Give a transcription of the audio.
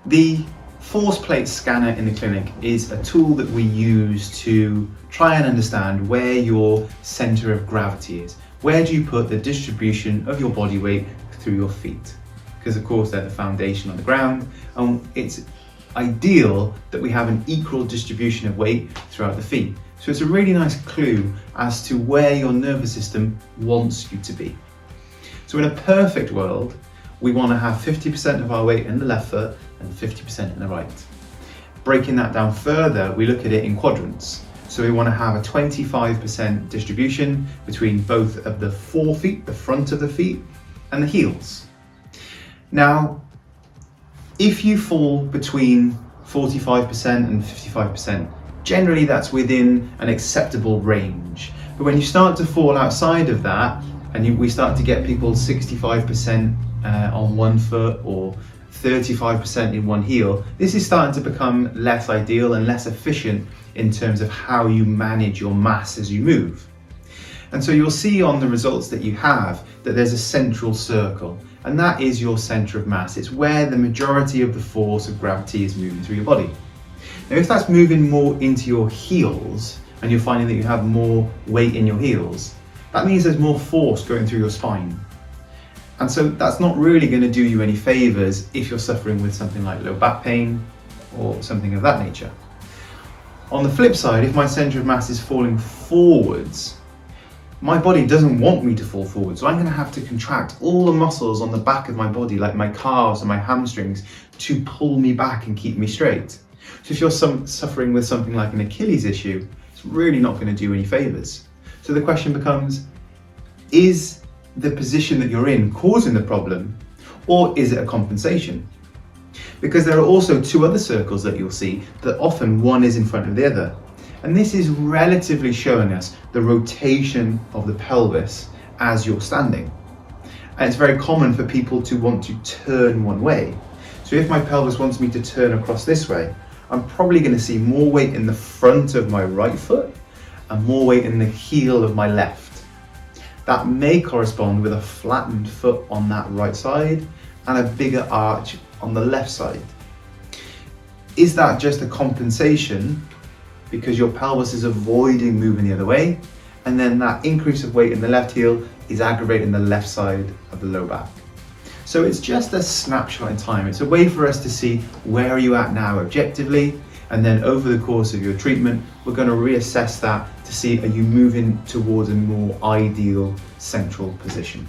The force plate scanner in the clinic is a tool that we use to try and understand where your center of gravity is. Where do you put the distribution of your body weight through your feet? Because of course they're the foundation on the ground, and it's ideal that we have an equal distribution of weight throughout the feet. So it's a really nice clue as to where your nervous system wants you to be. So in a perfect world, we want to have 50% of our weight in the left foot and 50% in the right. Breaking that down further, we look at it in quadrants. So we want to have a 25% distribution between both of the forefeet, the front of the feet, and the heels. Now, if you fall between 45% and 55%, generally that's within an acceptable range. But when you start to fall outside of that, and we start to get people 65% on one foot or 35% in one heel, this is starting to become less ideal and less efficient in terms of how you manage your mass as you move. And so you'll see on the results that you have that there's a central circle, and that is your center of mass. It's where the majority of the force of gravity is moving through your body. Now, if that's moving more into your heels and you're finding that you have more weight in your heels, that means there's more force going through your spine. And so that's not really going to do you any favors if you're suffering with something like low back pain or something of that nature. On the flip side, if my center of mass is falling forwards, my body doesn't want me to fall forward, so I'm going to have to contract all the muscles on the back of my body, like my calves and my hamstrings, to pull me back and keep me straight. So if you're suffering with something like an Achilles issue, it's really not going to do any favors. So the question becomes, is the position that you're in causing the problem, or is it a compensation? Because there are also two other circles that you'll see that often one is in front of the other. And this is relatively showing us the rotation of the pelvis as you're standing. And it's very common for people to want to turn one way. So if my pelvis wants me to turn across this way, I'm probably going to see more weight in the front of my right foot and more weight in the heel of my left. That may correspond with a flattened foot on that right side and a bigger arch on the left side. Is that just a compensation because your pelvis is avoiding moving the other way, and then that increase of weight in the left heel is aggravating the left side of the low back? So it's just a snapshot in time. It's a way for us to see where are you at now objectively, and then over the course of your treatment, we're going to reassess that to see, are you moving towards a more ideal central position.